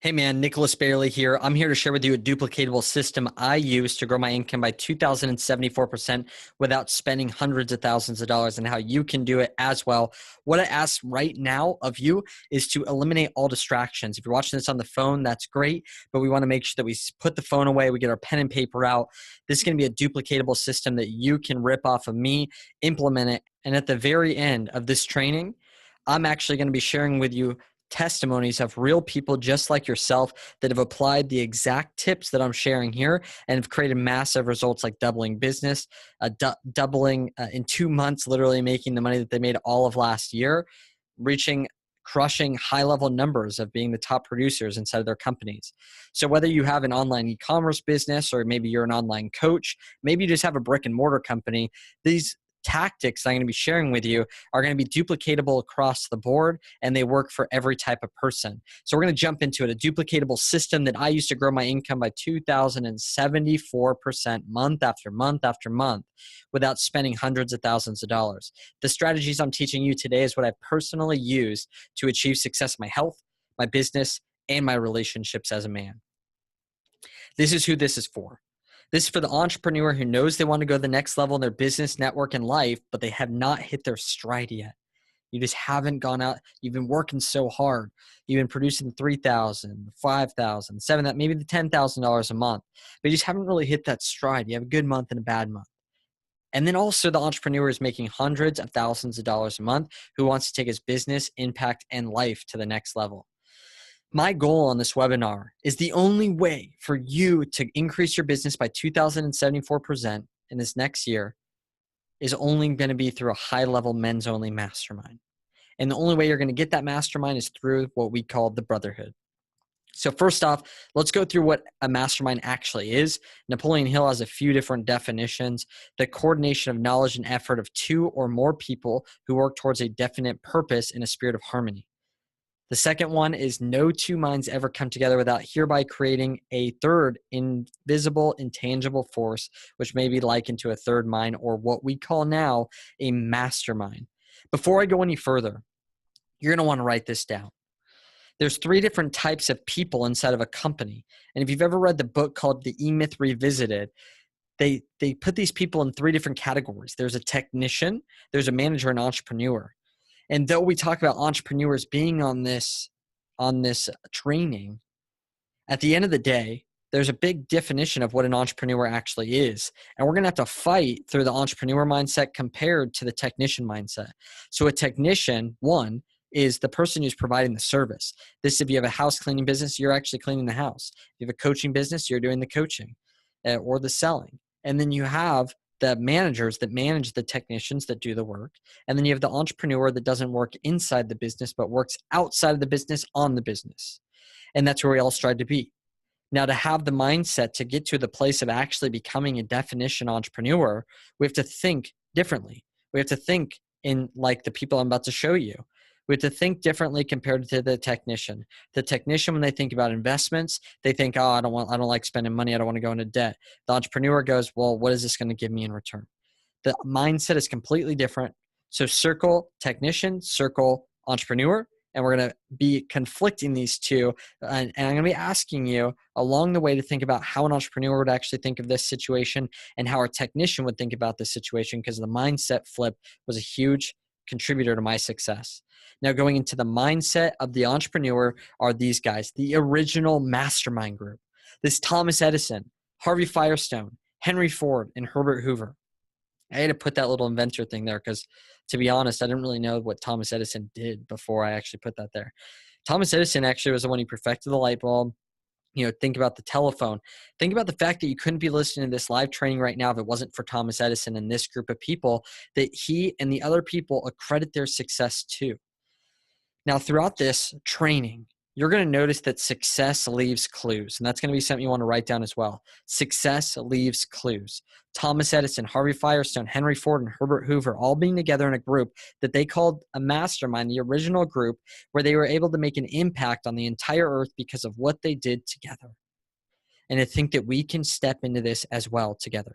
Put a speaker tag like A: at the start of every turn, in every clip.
A: Hey man, Nicholas Bayerle here. I'm here to share with you a duplicatable system I use to grow my income by 2,074% without spending hundreds of thousands of dollars, and how you can do it as well. What I ask right now of you is to eliminate all distractions. If you're watching this on the phone, that's great, but we want to make sure that we put the phone away, we get our pen and paper out. This is going to be a duplicatable system that you can rip off of me, implement it, and at the very end of this training, I'm actually going to be sharing with you testimonies of real people just like yourself that have applied the exact tips that I'm sharing here and have created massive results, like doubling business, doubling in 2 months, literally making the money that they made all of last year, crushing high-level numbers of being the top producers inside of their companies. So whether you have an online e-commerce business, or maybe you're an online coach, maybe you just have a brick and mortar company, these tactics I'm going to be sharing with you are going to be duplicatable across the board, and they work for every type of person. So we're going to jump into it. A duplicatable system that I used to grow my income by 2,074% month after month after month without spending hundreds of thousands of dollars. The strategies I'm teaching you today is what I've personally used to achieve success in my health, my business, and my relationships as a man. This is who this is for. This is for the entrepreneur who knows they want to go to the next level in their business, network, and life, but they have not hit their stride yet. You just haven't gone out. You've been working so hard. You've been producing $3,000, $5,000, $7,000, maybe the $10,000 a month, but you just haven't really hit that stride. You have a good month and a bad month. And then also the entrepreneur is making hundreds of thousands of dollars a month who wants to take his business, impact, and life to the next level. My goal on this webinar is the only way for you to increase your business by 2,074% in this next year is only going to be through a high-level men's-only mastermind. And the only way you're going to get that mastermind is through what we call the brotherhood. So first off, let's go through what a mastermind actually is. Napoleon Hill has a few different definitions: the coordination of knowledge and effort of two or more people who work towards a definite purpose in a spirit of harmony. The second one is no two minds ever come together without hereby creating a third invisible, intangible force, which may be likened to a third mind, or what we call now a mastermind. Before I go any further, you're going to want to write this down. There's 3 different types of people inside of a company. And if you've ever read the book called The E-Myth Revisited, they put these people in 3 different categories. There's a technician, there's a manager, and entrepreneur. And though we talk about entrepreneurs being on this training, at the end of the day, there's a big definition of what an entrepreneur actually is. And we're going to have to fight through the entrepreneur mindset compared to the technician mindset. So a technician, one, is the person who's providing the service. This, if you have a house cleaning business, you're actually cleaning the house. If you have a coaching business, you're doing the coaching or the selling. And then you have the managers that manage the technicians that do the work. And then you have the entrepreneur that doesn't work inside the business, but works outside of the business on the business. And that's where we all strive to be. Now, to have the mindset to get to the place of actually becoming a definition entrepreneur, we have to think differently. We have to think in like the people I'm about to show you. We have to think differently compared to the technician. The technician, when they think about investments, they think, oh, I don't like spending money. I don't want to go into debt. The entrepreneur goes, well, what is this going to give me in return? The mindset is completely different. So circle technician, circle entrepreneur, and we're going to be conflicting these two. And I'm going to be asking you along the way to think about how an entrepreneur would actually think of this situation and how a technician would think about this situation, because the mindset flip was a huge contributor to my success. Now, going into the mindset of the entrepreneur are these guys, the original mastermind group. This Thomas Edison, Harvey Firestone, Henry Ford, and Herbert Hoover. I had to put that little inventor thing there because, to be honest, I didn't really know what Thomas Edison did before I actually put that there. Thomas Edison actually was the one who perfected the light bulb. Think about the telephone. Think about the fact that you couldn't be listening to this live training right now if it wasn't for Thomas Edison and this group of people that he and the other people accredit their success to. Now, throughout this training, you're going to notice that success leaves clues, and that's going to be something you want to write down as well. Success leaves clues. Thomas Edison, Harvey Firestone, Henry Ford, and Herbert Hoover all being together in a group that they called a mastermind, the original group, where they were able to make an impact on the entire earth because of what they did together. And I think that we can step into this as well together.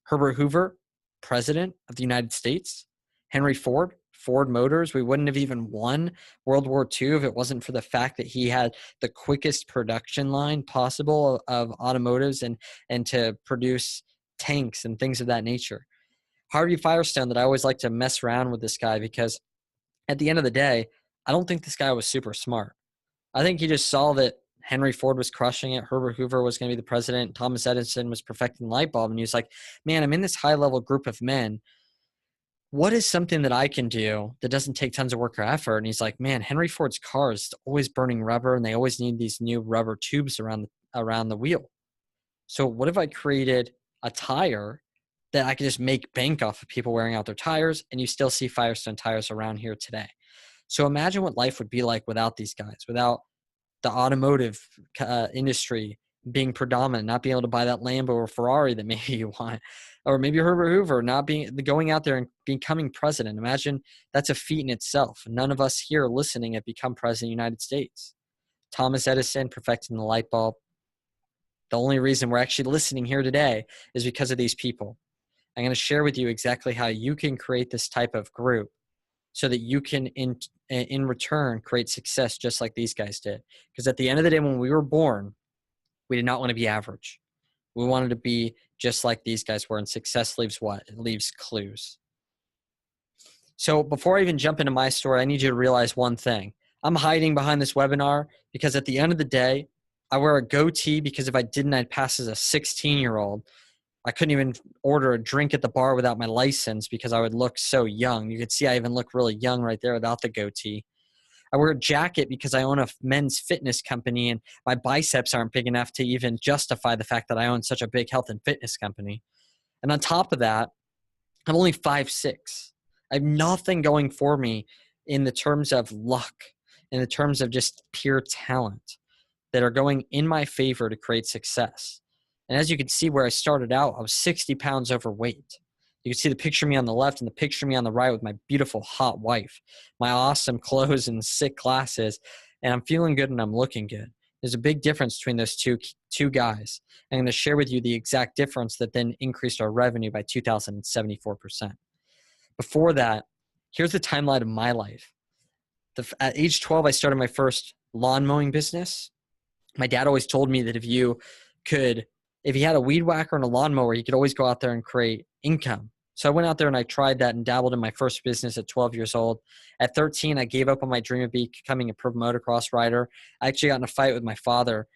A: Herbert Hoover, President of the United States. Henry Ford, Ford Motors. We wouldn't have even won World War II if it wasn't for the fact that he had the quickest production line possible of automotives and to produce tanks and things of that nature. Harvey Firestone, that I always like to mess around with this guy because at the end of the day, I don't think this guy was super smart. I think he just saw that Henry Ford was crushing it. Herbert Hoover was going to be the president. Thomas Edison was perfecting the light bulb. And he was like, man, I'm in this high level group of men. What is something that I can do that doesn't take tons of work or effort? And he's like, man, Henry Ford's car is always burning rubber and they always need these new rubber tubes around the wheel. So what if I created a tire that I could just make bank off of people wearing out their tires, and you still see Firestone tires around here today? So imagine what life would be like without these guys, without the automotive industry being predominant, not being able to buy that Lambo or Ferrari that maybe you want, or maybe Herbert Hoover not going out there and becoming president. Imagine that's a feat in itself. None of us here listening have become president of the United States. Thomas Edison perfecting the light bulb. The only reason we're actually listening here today is because of these people. I'm going to share with you exactly how you can create this type of group so that you can, in return, create success just like these guys did. Because at the end of the day, when we were born, we did not want to be average. We wanted to be just like these guys were, and success leaves what? It leaves clues. So before I even jump into my story, I need you to realize one thing. I'm hiding behind this webinar because at the end of the day, I wear a goatee because if I didn't, I'd pass as a 16-year-old. I couldn't even order a drink at the bar without my license because I would look so young. You could see I even look really young right there without the goatee. I wear a jacket because I own a men's fitness company and my biceps aren't big enough to even justify the fact that I own such a big health and fitness company. And on top of that, I'm only 5'6". I have nothing going for me in the terms of luck, in the terms of just pure talent that are going in my favor to create success. And as you can see where I started out, I was 60 pounds overweight. You can see the picture of me on the left and the picture of me on the right with my beautiful hot wife, my awesome clothes and sick glasses, and I'm feeling good and I'm looking good. There's a big difference between those two guys. I'm going to share with you the exact difference that then increased our revenue by 2,074%. Before that, here's the timeline of my life. At age 12, I started my first lawn mowing business. My dad always told me that if he had a weed whacker and a lawnmower, he could always go out there and create income. So I went out there and I tried that and dabbled in my first business at 12 years old. At 13, I gave up on my dream of becoming a pro motocross rider. I actually got in a fight with my father.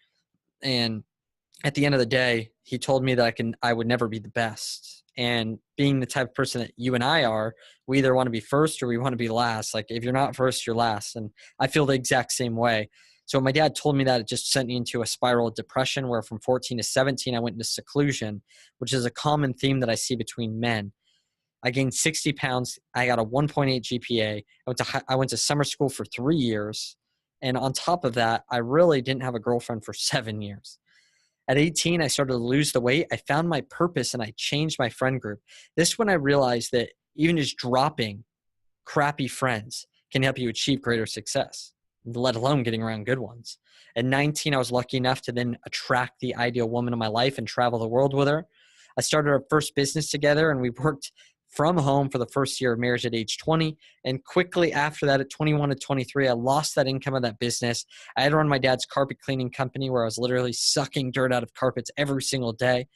A: And at the end of the day, he told me that I would never be the best. And being the type of person that you and I are, we either want to be first or we want to be last. Like if you're not first, you're last. And I feel the exact same way. So when my dad told me that, it just sent me into a spiral of depression where from 14 to 17, I went into seclusion, which is a common theme that I see between men. I gained 60 pounds. I got a 1.8 GPA. I went to summer school for 3 years. And on top of that, I really didn't have a girlfriend for 7 years. At 18, I started to lose the weight. I found my purpose and I changed my friend group. This is when I realized that even just dropping crappy friends can help you achieve greater success, let alone getting around good ones. At 19, I was lucky enough to then attract the ideal woman in my life and travel the world with her. I started our first business together and we worked from home for the first year of marriage at age 20. And quickly after that, at 21 to 23, I lost that income of that business. I had run my dad's carpet cleaning company where I was literally sucking dirt out of carpets every single day.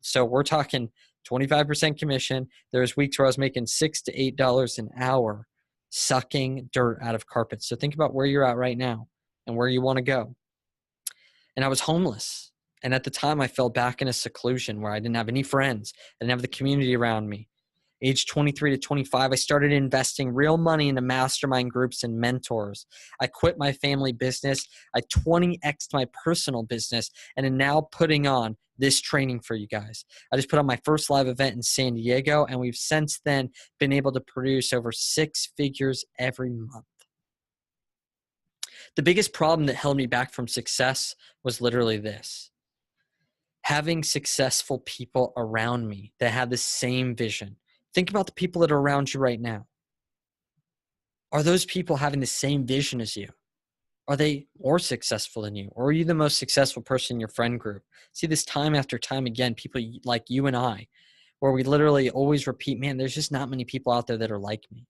A: So we're talking 25% commission. There's weeks where I was making $6 to $8 an hour sucking dirt out of carpets. So think about where you're at right now and where you want to go. And I was homeless. And at the time, I fell back in a seclusion where I didn't have any friends. I didn't have the community around me. Age 23 to 25, I started investing real money into mastermind groups and mentors. I quit my family business. I 20x'd my personal business and am now putting on this training for you guys. I just put on my first live event in San Diego, and we've since then been able to produce over 6 figures every month. The biggest problem that held me back from success was literally this: having successful people around me that have the same vision. Think about the people that are around you right now. Are those people having the same vision as you? Are they more successful than you? Or are you the most successful person in your friend group? See this time after time again, people like you and I, where we literally always repeat, man, there's just not many people out there that are like me.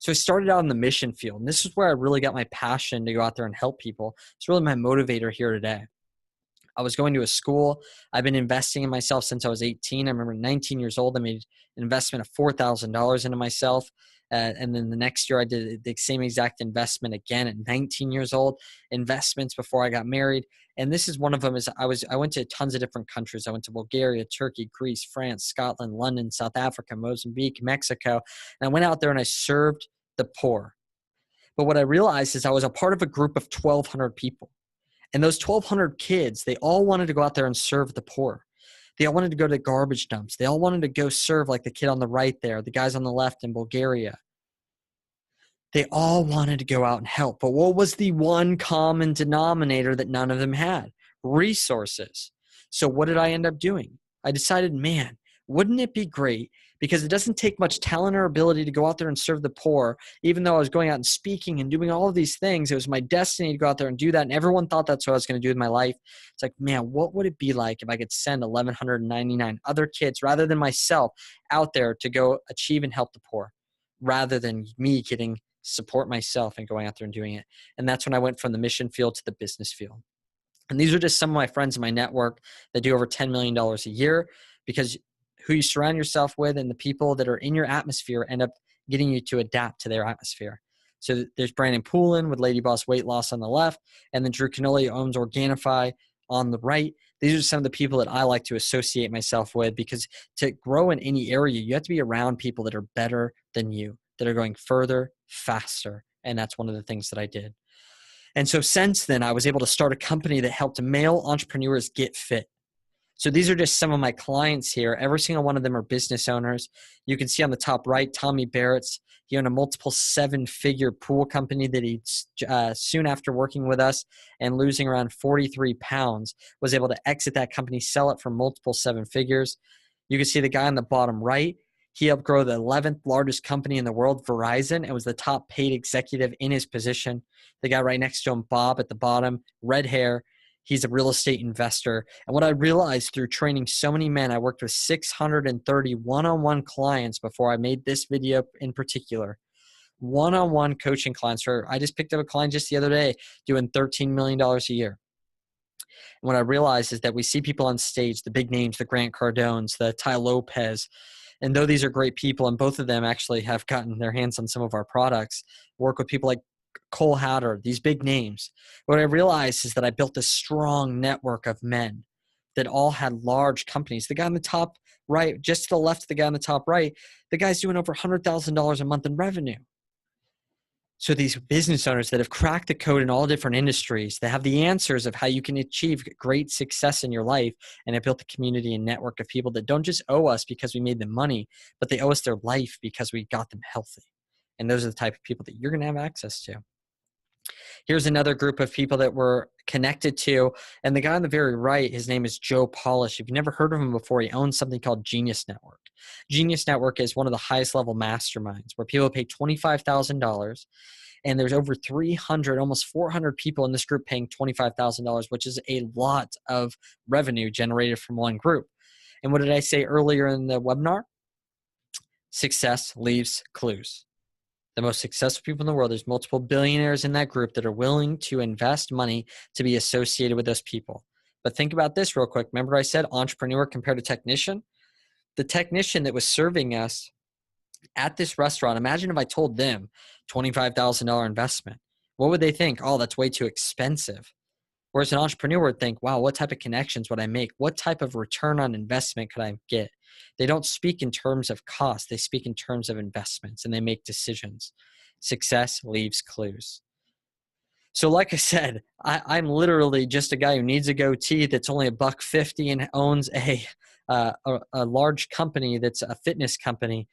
A: So I started out in the mission field, and this is where I really got my passion to go out there and help people. It's really my motivator here today. I was going to a school. I've been investing in myself since I was 18. I remember 19 years old, I made an investment of $4,000 into myself. And then the next year I did the same exact investment again at 19 years old, investments before I got married. And this is one of them is I went to tons of different countries. I went to Bulgaria, Turkey, Greece, France, Scotland, London, South Africa, Mozambique, Mexico. And I went out there and I served the poor. But what I realized is I was a part of a group of 1,200 people. And those 1,200 kids, they all wanted to go out there and serve the poor. They all wanted to go to garbage dumps. They all wanted to go serve like the kid on the right there, the guys on the left in Bulgaria. They all wanted to go out and help. But what was the one common denominator that none of them had? Resources. So what did I end up doing? I decided, man, wouldn't it be great? Because it doesn't take much talent or ability to go out there and serve the poor. Even though I was going out and speaking and doing all of these things, it was my destiny to go out there and do that. And everyone thought that's what I was going to do with my life. It's like, man, what would it be like if I could send 1,199 other kids rather than myself out there to go achieve and help the poor, rather than me getting support myself and going out there and doing it. And that's when I went from the mission field to the business field. And these are just some of my friends in my network that do over $10 million a year, because who you surround yourself with and the people that are in your atmosphere end up getting you to adapt to their atmosphere. So there's Brandon Poulin with Lady Boss Weight Loss on the left, and then Drew Canoli owns Organifi on the right. These are some of the people that I like to associate myself with, because to grow in any area, you have to be around people that are better than you, that are going further, faster. And that's one of the things that I did. And so since then, I was able to start a company that helped male entrepreneurs get fit. So these are just some of my clients here. Every single one of them are business owners. You can see on the top right, Tommy Barrett's. He owned a multiple 7-figure pool company that he, soon after working with us and losing around 43 pounds, was able to exit that company, sell it for multiple 7 figures. You can see the guy on the bottom right. He helped grow the 11th largest company in the world, Verizon, and was the top paid executive in his position. The guy right next to him, Bob, at the bottom, red hair. He's a real estate investor. And what I realized through training so many men, I worked with 630 one-on-one clients before I made this video in particular. One-on-one coaching clients. I just picked up a client just the other day doing $13 million a year. And what I realized is that we see people on stage, the big names, the Grant Cardones, the Ty Lopez, and though these are great people, and both of them actually have gotten their hands on some of our products, work with people like Cole Hatter, these big names. What I realized is that I built a strong network of men that all had large companies. The guy on the top right, just to the left of the guy on the top right, the guy's doing over $100,000 a month in revenue. So these business owners that have cracked the code in all different industries, that have the answers of how you can achieve great success in your life, and have built a community and network of people that don't just owe us because we made them money, but they owe us their life because we got them healthy. And those are the type of people that you're going to have access to. Here's another group of people that we're connected to. And the guy on the very right, his name is Joe Polish. If you've never heard of him before, he owns something called Genius Network. Genius Network is one of the highest level masterminds where people pay $25,000. And there's over 300, almost 400 people in this group paying $25,000, which is a lot of revenue generated from one group. And what did I say earlier in the webinar? Success leaves clues. The most successful people in the world, there's multiple billionaires in that group that are willing to invest money to be associated with those people. But think about this real quick. Remember I said entrepreneur compared to technician? The technician that was serving us at this restaurant, imagine if I told them $25,000 investment. What would they think? Oh, that's way too expensive. Whereas an entrepreneur would think, wow, what type of connections would I make? What type of return on investment could I get? They don't speak in terms of cost. They speak in terms of investments, and they make decisions. Success leaves clues. So like I said, I'm literally just a guy who needs a goatee that's only $150 and owns a large company that's a fitness company.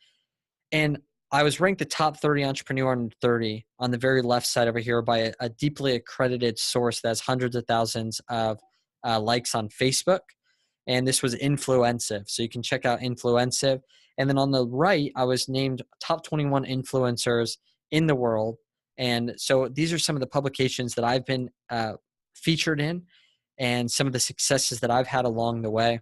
A: And I was ranked the top 30 entrepreneur under 30 on the very left side over here by a deeply accredited source that has hundreds of thousands of likes on Facebook. And this was Influensive. So you can check out Influensive. And then on the right, I was named top 21 influencers in the world. And so these are some of the publications that I've been featured in and some of the successes that I've had along the way.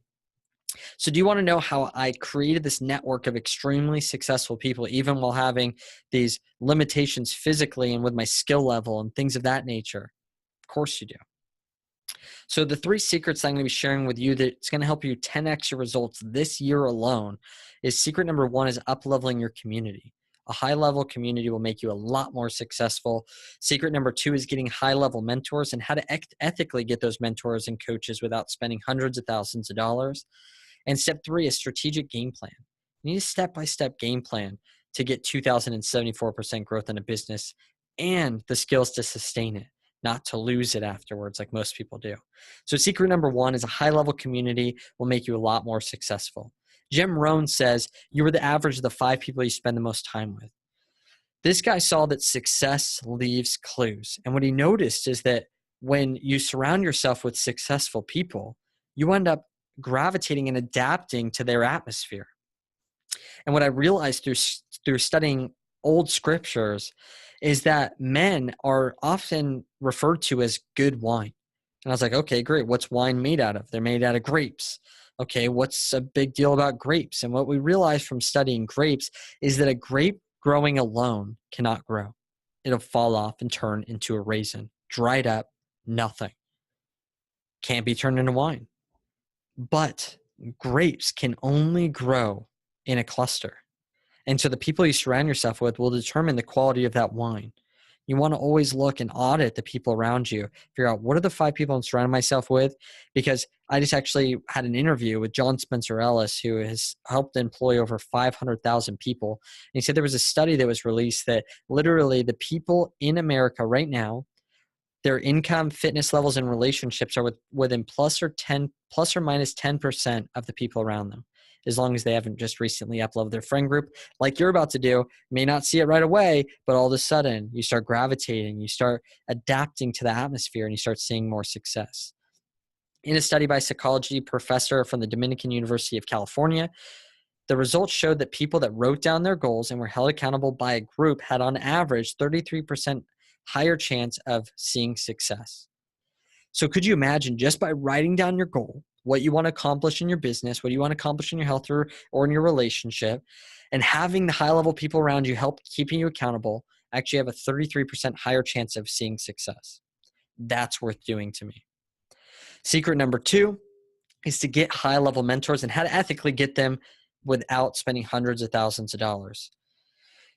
A: So do you want to know how I created this network of extremely successful people, even while having these limitations physically and with my skill level and things of that nature? Of course you do. So the 3 secrets I'm going to be sharing with you that's going to help you 10x your results this year alone is secret number 1 is up-leveling your community. A high-level community will make you a lot more successful. Secret number 2 is getting high-level mentors and how to ethically get those mentors and coaches without spending hundreds of thousands of dollars. And step 3 is strategic game plan. You need a step-by-step game plan to get 2,074% growth in a business and the skills to sustain it, not to lose it afterwards like most people do. So secret number 1 is a high-level community will make you a lot more successful. Jim Rohn says, you are the average of the 5 people you spend the most time with. This guy saw that success leaves clues. And what he noticed is that when you surround yourself with successful people, you end up gravitating and adapting to their atmosphere. And what I realized through studying old scriptures is that men are often referred to as good wine. And I was like, okay, great. What's wine made out of? They're made out of grapes. Okay, what's a big deal about grapes? And what we realized from studying grapes is that a grape growing alone cannot grow. It'll fall off and turn into a raisin, dried up, nothing. Can't be turned into wine. But grapes can only grow in a cluster. And so the people you surround yourself with will determine the quality of that wine. You want to always look and audit the people around you. Figure out what are the 5 people I'm surrounding myself with, because I just actually had an interview with John Spencer Ellis, who has helped employ over 500,000 people. And he said there was a study that was released that literally the people in America right now, their income, fitness levels, and relationships are within plus or minus 10% of the people around them, as long as they haven't just recently uploaded their friend group like you're about to do. You may not see it right away, but all of a sudden you start gravitating, you start adapting to the atmosphere, and you start seeing more success. In a study by a psychology professor from the Dominican University of California, the results showed that people that wrote down their goals and were held accountable by a group had on average 33% higher chance of seeing success. So could you imagine, just by writing down your goal, what you want to accomplish in your business, what you want to accomplish in your health or in your relationship, and having the high-level people around you help keeping you accountable, actually have a 33% higher chance of seeing success. That's worth doing to me. Secret number 2 is to get high-level mentors and how to ethically get them without spending hundreds of thousands of dollars.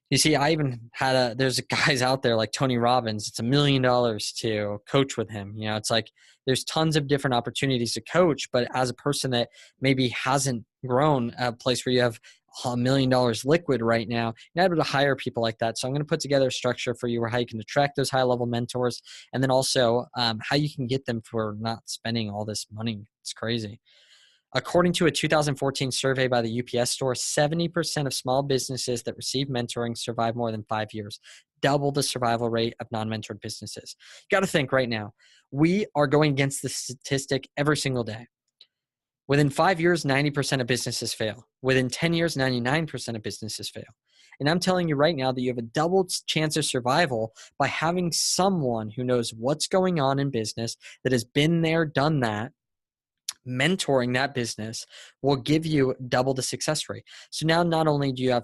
A: You see, I even had there's guys out there like Tony Robbins. It's $1 million to coach with him. You know, it's like there's tons of different opportunities to coach, but as a person that maybe hasn't grown a place where you have $1 million liquid right now, you're not able to hire people like that. So I'm going to put together a structure for you where how you can attract those high level mentors, and then also how you can get them for not spending all this money. It's crazy. According to a 2014 survey by the UPS store, 70% of small businesses that receive mentoring survive more than 5 years, double the survival rate of non-mentored businesses. You got to think right now, we are going against the statistic every single day. Within 5 years, 90% of businesses fail. Within 10 years, 99% of businesses fail. And I'm telling you right now that you have a double chance of survival by having someone who knows what's going on in business, that has been there, done that. Mentoring that business will give you double the success rate. So now not only do you have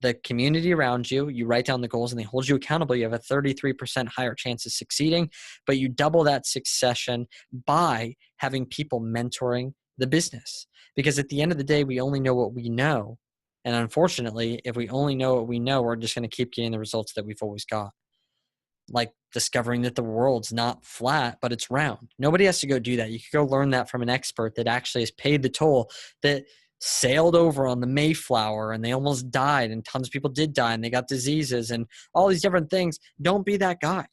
A: the community around you, you write down the goals and they hold you accountable, you have a 33% higher chance of succeeding, but you double that succession by having people mentoring the business. Because at the end of the day, we only know what we know. And unfortunately, if we only know what we know, we're just going to keep getting the results that we've always got. Like discovering that the world's not flat, but it's round. Nobody has to go do that. You could go learn that from an expert that actually has paid the toll, that sailed over on the Mayflower and they almost died, and tons of people did die and they got diseases and all these different things. Don't be that guy.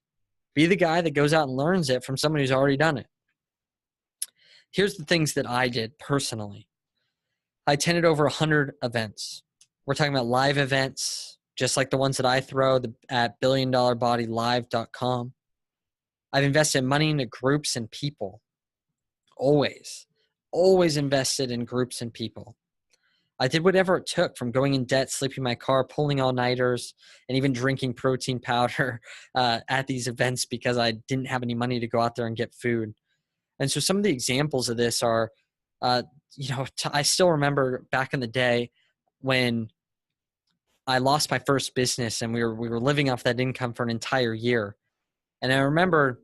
A: Be the guy that goes out and learns it from someone who's already done it. Here's the things that I did personally. I attended over 100 events. We're talking about live events, just like the ones that I throw at billiondollarbodylive.com. I've invested money into groups and people. Always invested in groups and people. I did whatever it took, from going in debt, sleeping in my car, pulling all-nighters, and even drinking protein powder at these events because I didn't have any money to go out there and get food. And so some of the examples of this are I still remember back in the day when I lost my first business and we were living off that income for an entire year. And I remember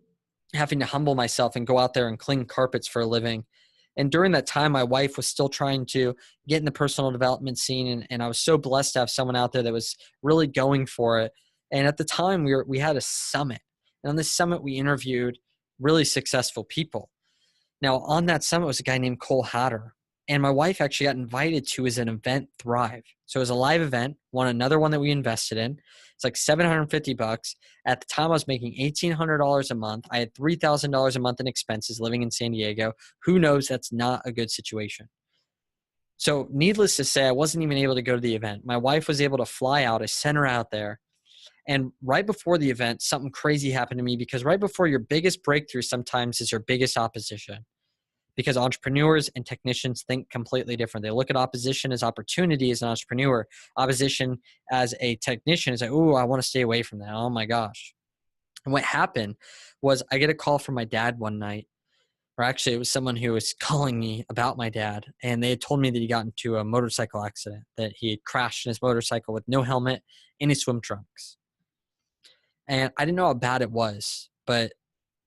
A: having to humble myself and go out there and clean carpets for a living. And during that time, my wife was still trying to get in the personal development scene. And I was so blessed to have someone out there that was really going for it. And at the time, we had a summit. And on this summit, we interviewed really successful people. Now, on that summit was a guy named Cole Hatter. And my wife actually got invited to his an event, Thrive. So it was a live event, another one that we invested in. It's like $750. At the time, I was making $1,800 a month. I had $3,000 a month in expenses living in San Diego. Who knows? That's not a good situation. So needless to say, I wasn't even able to go to the event. My wife was able to fly out. I sent her out there. And right before the event, something crazy happened to me, because right before your biggest breakthrough sometimes is your biggest opposition. Because entrepreneurs and technicians think completely different. They look at opposition as opportunity as an entrepreneur. Opposition as a technician is like, oh, I want to stay away from that. Oh my gosh. And what happened was I get a call from my dad one night, or actually it was someone who was calling me about my dad. And they had told me that he got into a motorcycle accident, that he had crashed in his motorcycle with no helmet in his swim trunks. And I didn't know how bad it was, but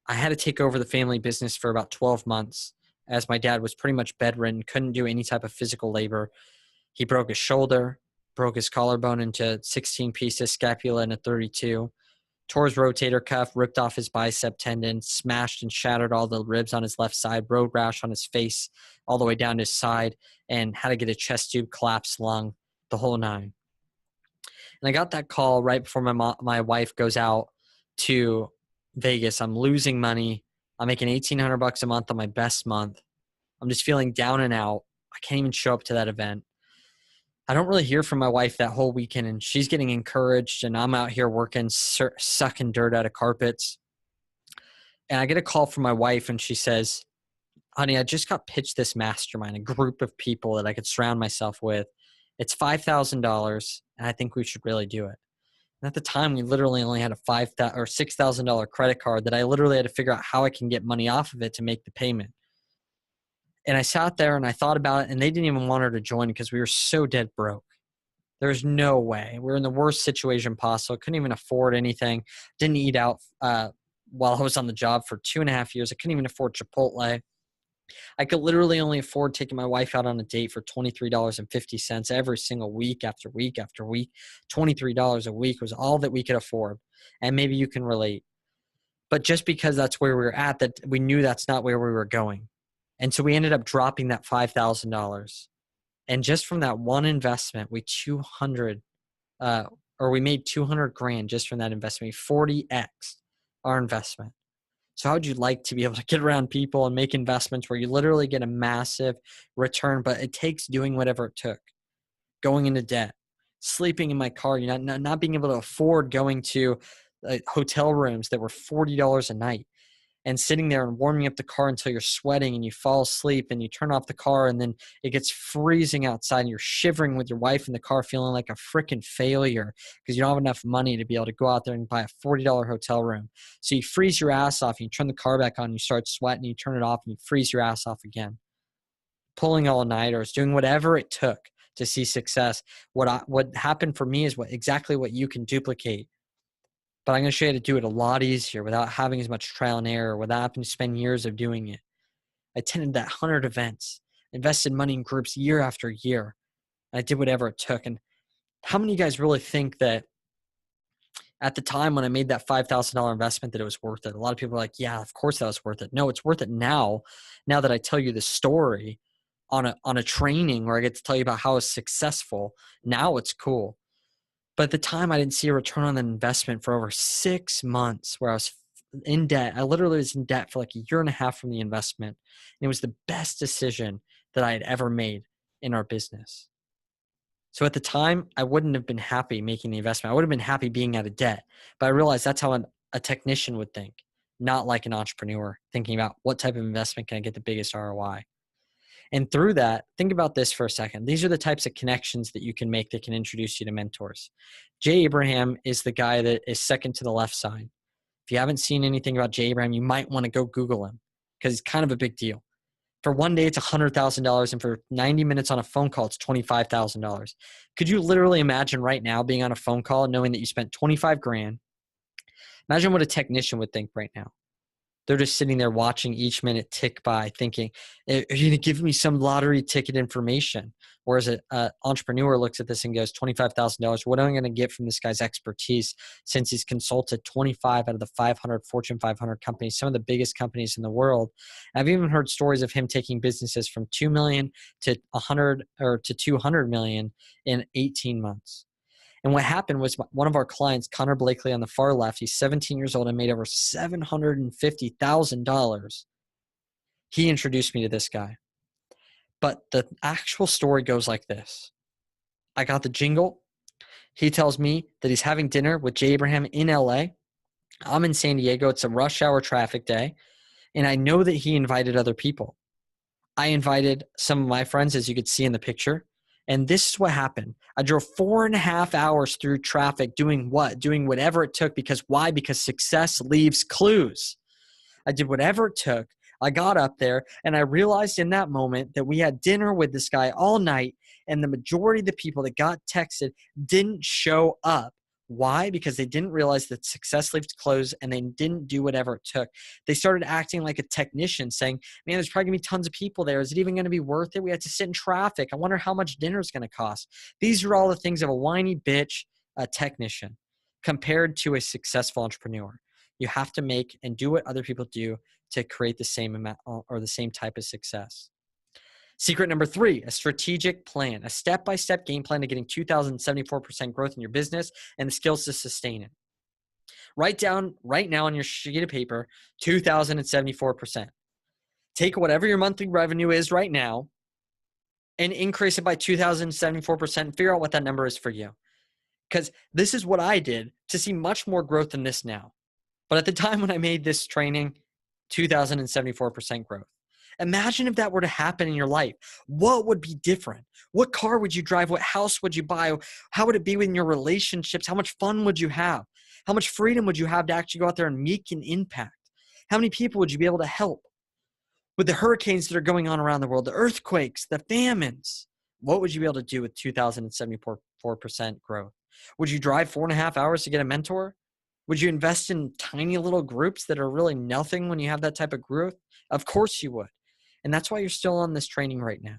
A: I had to take over the family business for about 12 months. As my dad was pretty much bedridden, couldn't do any type of physical labor. He broke his shoulder, broke his collarbone into 16 pieces, scapula into 32, tore his rotator cuff, ripped off his bicep tendon, smashed and shattered all the ribs on his left side, road rash on his face all the way down his side, and had to get a chest tube, collapsed lung, the whole nine. And I got that call right before my wife goes out to Vegas. I'm losing money. I'm making $1,800 a month on my best month. I'm just feeling down and out. I can't even show up to that event. I don't really hear from my wife that whole weekend, and she's getting encouraged, and I'm out here working, sucking dirt out of carpets. And I get a call from my wife, and she says, honey, I just got pitched this mastermind, a group of people that I could surround myself with. It's $5,000, and I think we should really do it. And at the time, we literally only had a $5,000 or $6,000 credit card that I literally had to figure out how I can get money off of it to make the payment. And I sat there and I thought about it, and they didn't even want her to join because we were so dead broke. There's no way. We were in the worst situation possible. Couldn't even afford anything. Didn't eat out while I was on the job for 2.5 years. I couldn't even afford Chipotle. I could literally only afford taking my wife out on a date for $23.50 every single week after week after week. $23 a week was all that we could afford. And maybe you can relate. But just because that's where we were at, that we knew that's not where we were going. And so we ended up dropping that $5,000. And just from that one investment, we made 200 grand just from that investment. We 40x our investment. So how would you like to be able to get around people and make investments where you literally get a massive return, but it takes doing whatever it took, going into debt, sleeping in my car, not being able to afford going to hotel rooms that were $40 a night, and sitting there and warming up the car until you're sweating and you fall asleep and you turn off the car and then it gets freezing outside and you're shivering with your wife in the car feeling like a freaking failure because you don't have enough money to be able to go out there and buy a $40 hotel room. So you freeze your ass off and you turn the car back on and you start sweating and you turn it off and you freeze your ass off again. Pulling all-nighters, doing whatever it took to see success. What happened for me is exactly what you can duplicate. But I'm going to show you how to do it a lot easier without having as much trial and error, without having to spend years of doing it. I attended that 100 events, invested money in groups year after year. I did whatever it took. And how many of you guys really think that at the time when I made that $5,000 investment that it was worth it? A lot of people are like, yeah, of course that was worth it. No, it's worth it now that I tell you the story on a training where I get to tell you about how I was successful. Now it's cool. But at the time, I didn't see a return on that investment for over 6 months where I was in debt. I literally was in debt for like 1.5 years from the investment. And it was the best decision that I had ever made in our business. So at the time, I wouldn't have been happy making the investment. I would have been happy being out of debt. But I realized that's how a technician would think, not like an entrepreneur thinking about what type of investment can I get the biggest ROI. And through that, think about this for a second. These are the types of connections that you can make that can introduce you to mentors. Jay Abraham is the guy that is second to the left side. If you haven't seen anything about Jay Abraham, you might want to go Google him because he's kind of a big deal. For one day, it's $100,000. And for 90 minutes on a phone call, it's $25,000. Could you literally imagine right now being on a phone call knowing that you spent 25 grand? Imagine what a technician would think right now. They're just sitting there watching each minute tick by thinking, are you going to give me some lottery ticket information? Whereas an entrepreneur looks at this and goes, $25,000, what am I going to get from this guy's expertise since he's consulted 25 out of the 500 Fortune 500 companies, some of the biggest companies in the world. I've even heard stories of him taking businesses from 2 million to 100 or to 200 million in 18 months. And what happened was one of our clients, Connor Blakely on the far left, he's 17 years old and made over $750,000. He introduced me to this guy. But the actual story goes like this. I got the jingle. He tells me that he's having dinner with Jay Abraham in LA. I'm in San Diego. It's a rush hour traffic day. And I know that he invited other people. I invited some of my friends, as you could see in the picture. And this is what happened. I drove 4.5 hours through traffic doing what? Doing whatever it took. Because why? Because success leaves clues. I did whatever it took. I got up there and I realized in that moment that we had dinner with this guy all night and the majority of the people that got texted didn't show up. Why? Because they didn't realize that success leaves clues and they didn't do whatever it took. They started acting like a technician saying, man, there's probably going to be tons of people there. Is it even going to be worth it? We had to sit in traffic. I wonder how much dinner is going to cost. These are all the things of a whiny bitch technician compared to a successful entrepreneur. You have to make and do what other people do to create the same amount or the same type of success. Secret number 3, a strategic plan, a step-by-step game plan to getting 2,074% growth in your business and the skills to sustain it. Write down right now on your sheet of paper, 2,074%. Take whatever your monthly revenue is right now and increase it by 2,074% and figure out what that number is for you. Because this is what I did to see much more growth than this now. But at the time when I made this training, 2,074% growth. Imagine if that were to happen in your life. What would be different? What car would you drive? What house would you buy? How would it be in your relationships? How much fun would you have? How much freedom would you have to actually go out there and make an impact? How many people would you be able to help? With the hurricanes that are going on around the world, the earthquakes, the famines, what would you be able to do with 2,074% growth? Would you drive 4.5 hours to get a mentor? Would you invest in tiny little groups that are really nothing when you have that type of growth? Of course you would. And that's why you're still on this training right now.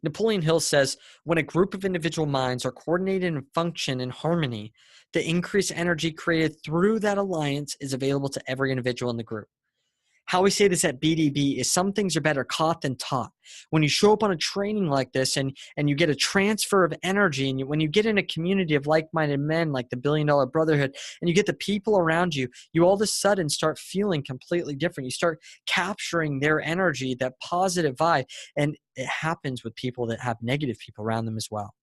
A: Napoleon Hill says, when a group of individual minds are coordinated and function in harmony, the increased energy created through that alliance is available to every individual in the group. How we say this at BDB is some things are better caught than taught. When you show up on a training like this and you get a transfer of energy, and when you get in a community of like-minded men like the $1 Billion Brotherhood, and you get the people around you, you all of a sudden start feeling completely different. You start capturing their energy, that positive vibe, and it happens with people that have negative people around them as well.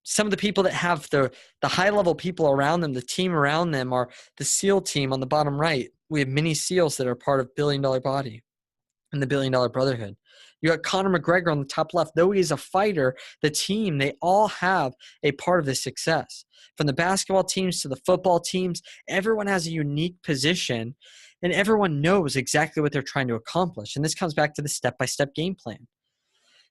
A: Some of the people that have the high-level people around them, the team around them, are the SEAL team on the bottom right. We have many SEALs that are part of $1 Billion Body and the $1 Billion Brotherhood. You got Conor McGregor on the top left. Though he's a fighter, the team, they all have a part of the success. From the basketball teams to the football teams, everyone has a unique position, and everyone knows exactly what they're trying to accomplish. And this comes back to the step-by-step game plan.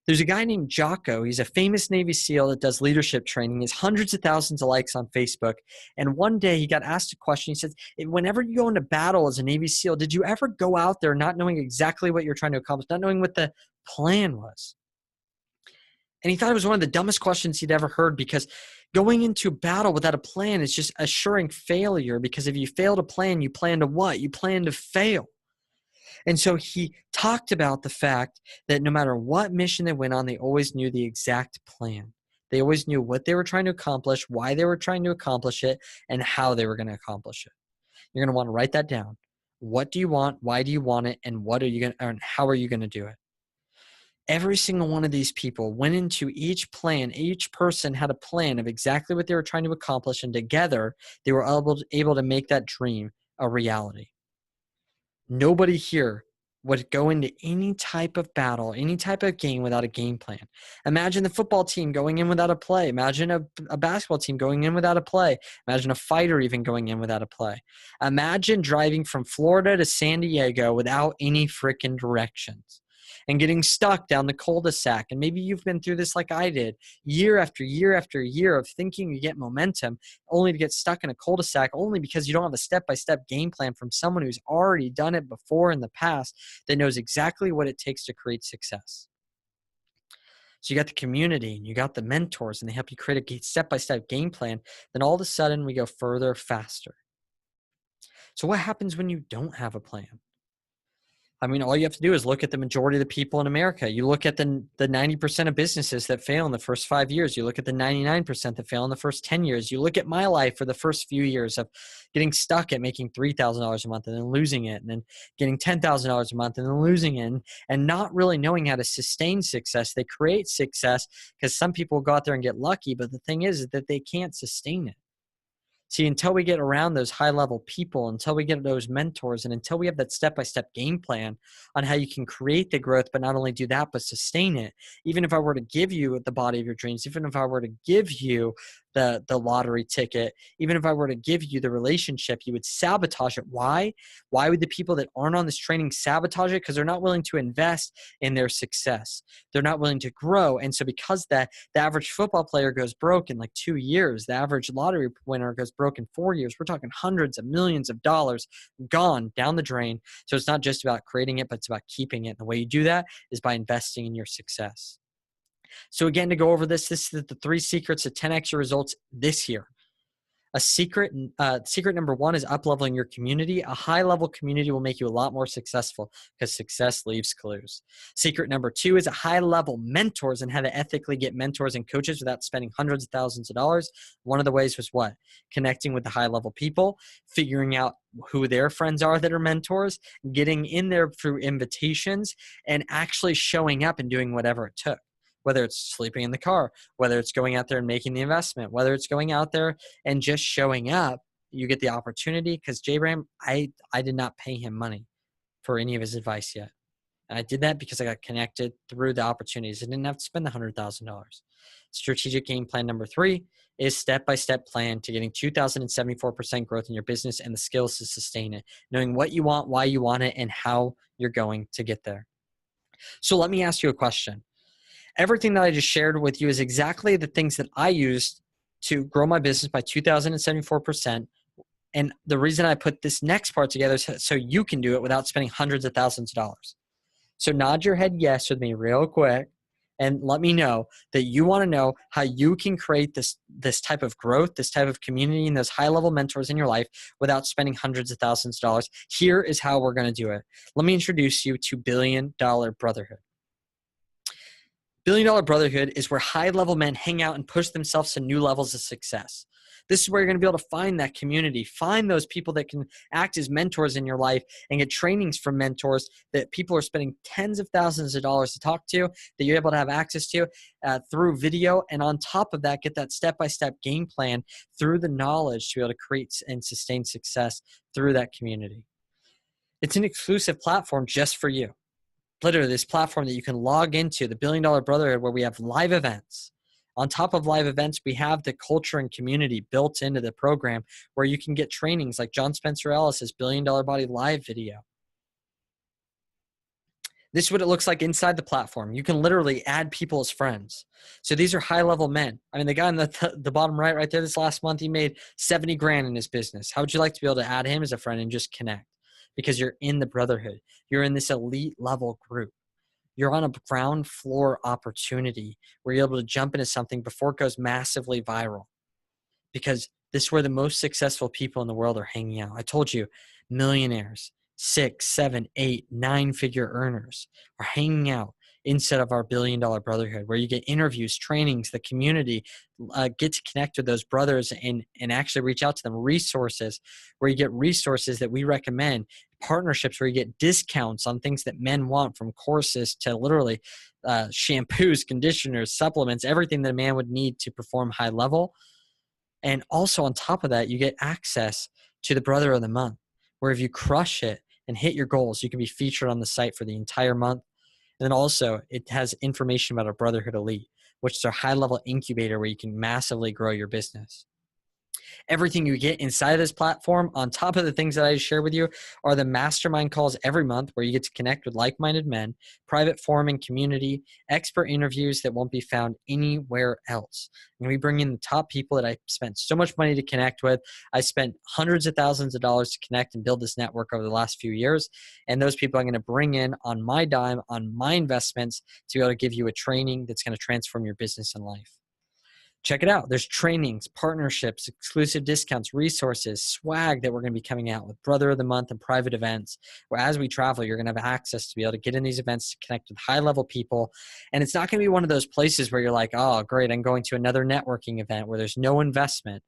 A: There's a guy named Jocko. He's a famous Navy SEAL that does leadership training. He has hundreds of thousands of likes on Facebook. And one day he got asked a question. He said, whenever you go into battle as a Navy SEAL, did you ever go out there not knowing exactly what you're trying to accomplish, not knowing what the plan was? And he thought it was one of the dumbest questions he'd ever heard, because going into battle without a plan is just assuring failure, because if you fail to plan, you plan to what? You plan to fail. And so he talked about the fact that no matter what mission they went on, they always knew the exact plan. They always knew what they were trying to accomplish, why they were trying to accomplish it, and how they were going to accomplish it. You're going to want to write that down. What do you want? Why do you want it? And what are you going to, and how are you going to do it? Every single one of these people went into each plan. Each person had a plan of exactly what they were trying to accomplish, and together they were able to make that dream a reality. Nobody here would go into any type of battle, any type of game without a game plan. Imagine the football team going in without a play. Imagine a basketball team going in without a play. Imagine a fighter even going in without a play. Imagine driving from Florida to San Diego without any freaking directions and getting stuck down the cul-de-sac. And maybe you've been through this like I did, year after year after year of thinking you get momentum only to get stuck in a cul-de-sac only because you don't have a step-by-step game plan from someone who's already done it before in the past that knows exactly what it takes to create success. So you got the community and you got the mentors and they help you create a step-by-step game plan. Then all of a sudden we go further faster. So what happens when you don't have a plan? I mean, all you have to do is look at the majority of the people in America. You look at the 90% of businesses that fail in the first 5 years. You look at the 99% that fail in the first 10 years. You look at my life for the first few years of getting stuck at making $3,000 a month and then losing it, and then getting $10,000 a month and then losing it, and not really knowing how to sustain success. They create success because some people go out there and get lucky, but the thing is that they can't sustain it. See, until we get around those high-level people, until we get those mentors, and until we have that step-by-step game plan on how you can create the growth, but not only do that, but sustain it. Even if I were to give you the body of your dreams, even if I were to give you the lottery ticket, even if I were to give you the relationship, you would sabotage it. Why? Why would the people that aren't on this training sabotage it? Because they're not willing to invest in their success. They're not willing to grow. And so because that, the average football player goes broke in like 2 years, the average lottery winner goes broke in 4 years. We're talking hundreds of millions of dollars gone down the drain. So it's not just about creating it, but it's about keeping it. And the way you do that is by investing in your success. So again, to go over this is the 3 secrets to 10x your results this year. Secret number 1 is up-leveling your community. A high-level community will make you a lot more successful because success leaves clues. Secret number 2 is a high-level mentors and how to ethically get mentors and coaches without spending hundreds of thousands of dollars. One of the ways was what? Connecting with the high-level people, figuring out who their friends are that are mentors, getting in there through invitations, and actually showing up and doing whatever it took. Whether it's sleeping in the car, whether it's going out there and making the investment, whether it's going out there and just showing up, you get the opportunity. Because Jay Bram, I did not pay him money for any of his advice yet. And I did that because I got connected through the opportunities. I didn't have to spend the $100,000. Strategic game plan number 3 is step-by-step plan to getting 2,074% growth in your business and the skills to sustain it, knowing what you want, why you want it, and how you're going to get there. So let me ask you a question. Everything that I just shared with you is exactly the things that I used to grow my business by 2,074%. And the reason I put this next part together is so you can do it without spending hundreds of thousands of dollars. So nod your head yes with me real quick and let me know that you want to know how you can create this type of growth, this type of community, and those high-level mentors in your life without spending hundreds of thousands of dollars. Here is how we're going to do it. Let me introduce you to $1 Billion Brotherhood. $1 Billion Brotherhood is where high-level men hang out and push themselves to new levels of success. This is where you're going to be able to find that community, find those people that can act as mentors in your life and get trainings from mentors that people are spending tens of thousands of dollars to talk to, that you're able to have access to through video. And on top of that, get that step-by-step game plan through the knowledge to be able to create and sustain success through that community. It's an exclusive platform just for you. Literally this platform that you can log into, the $1 Billion Brotherhood, where we have live events. On top of live events, we have the culture and community built into the program where you can get trainings like John Spencer Ellis's $1 Billion Body Live video. This is what it looks like inside the platform. You can literally add people as friends. So these are high-level men. I mean, the guy in the bottom right there, this last month, he made 70 grand in his business. How would you like to be able to add him as a friend and just connect? Because you're in the brotherhood. You're in this elite level group. You're on a ground floor opportunity where you're able to jump into something before it goes massively viral. Because this is where the most successful people in the world are hanging out. I told you, millionaires, 6, 7, 8, 9-figure earners are hanging out instead of our $1 Billion Brotherhood, where you get interviews, trainings, the community, get to connect with those brothers and actually reach out to them, resources, where you get resources that we recommend, partnerships where you get discounts on things that men want, from courses to literally shampoos, conditioners, supplements, everything that a man would need to perform high level. And also on top of that, you get access to the Brother of the Month, where if you crush it and hit your goals, you can be featured on the site for the entire month. And then also, it has information about our Brotherhood Elite, which is a high-level incubator where you can massively grow your business. Everything you get inside of this platform, on top of the things that I share with you, are the mastermind calls every month where you get to connect with like-minded men, private forum and community, expert interviews that won't be found anywhere else. And we bring in the top people that I spent so much money to connect with. I spent hundreds of thousands of dollars to connect and build this network over the last few years. And those people I'm going to bring in on my dime, on my investments, to be able to give you a training that's going to transform your business and life. Check it out. There's trainings, partnerships, exclusive discounts, resources, swag that we're going to be coming out with, Brother of the Month and private events, where as we travel, you're going to have access to be able to get in these events, to connect with high-level people. And it's not going to be one of those places where you're like, oh, great, I'm going to another networking event where there's no investment.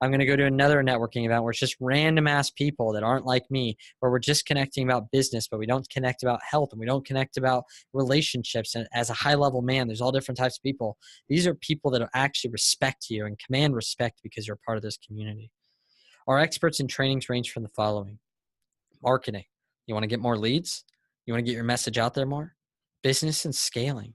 A: I'm going to go to another networking event where it's just random ass people that aren't like me, where we're just connecting about business, but we don't connect about health and we don't connect about relationships. And as a high level man, there's all different types of people. These are people that actually respect you and command respect because you're part of this community. Our experts in trainings range from the following: marketing. You want to get more leads? You want to get your message out there more? Business and scaling.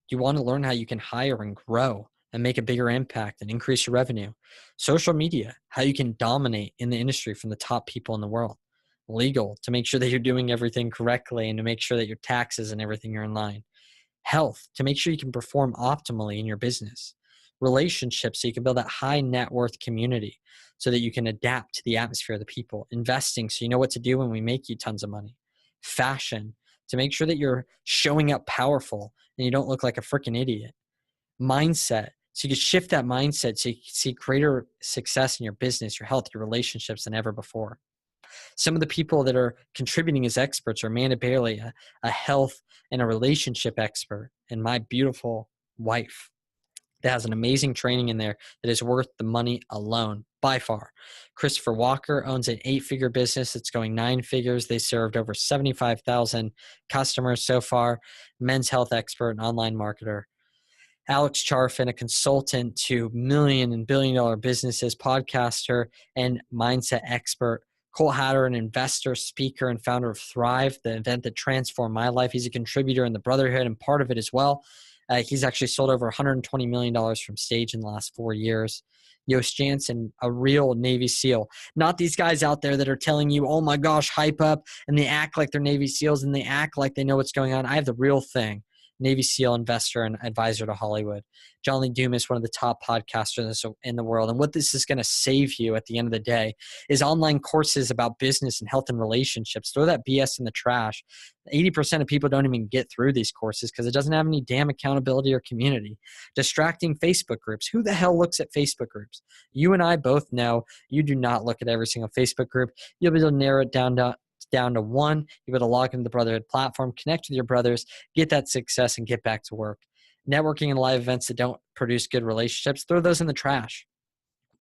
A: You want to learn how you can hire and grow and make a bigger impact and increase your revenue. Social media, how you can dominate in the industry from the top people in the world. Legal, to make sure that you're doing everything correctly and to make sure that your taxes and everything are in line. Health, to make sure you can perform optimally in your business. Relationships, so you can build that high net worth community so that you can adapt to the atmosphere of the people. Investing, so you know what to do when we make you tons of money. Fashion, to make sure that you're showing up powerful and you don't look like a freaking idiot. Mindset, so you can shift that mindset so you can see greater success in your business, your health, your relationships than ever before. Some of the people that are contributing as experts are Amanda Bayerle, a health and a relationship expert, and my beautiful wife that has an amazing training in there that is worth the money alone by far. Christopher Walker owns an 8-figure business that's going 9 figures. They served over 75,000 customers so far. Men's health expert and online marketer. Alex Charfin, a consultant to million and billion-dollar businesses, podcaster, and mindset expert. Cole Hatter, an investor, speaker, and founder of Thrive, the event that transformed my life. He's a contributor in the Brotherhood and part of it as well. He's actually sold over $120 million from stage in the last 4 years. Yost Jansen, a real Navy SEAL. Not these guys out there that are telling you, oh my gosh, hype up, and they act like they're Navy SEALs and they act like they know what's going on. I have the real thing. Navy SEAL investor and advisor to Hollywood. John Lee Dumas, one of the top podcasters in the world. And what this is going to save you at the end of the day is online courses about business and health and relationships. Throw that BS in the trash. 80% of people don't even get through these courses because it doesn't have any damn accountability or community. Distracting Facebook groups. Who the hell looks at Facebook groups? You and I both know you do not look at every single Facebook group. You'll be able to narrow it down to one. You're able to log into the Brotherhood platform, connect with your brothers, get that success, and get back to work. Networking and live events that don't produce good relationships, throw those in the trash.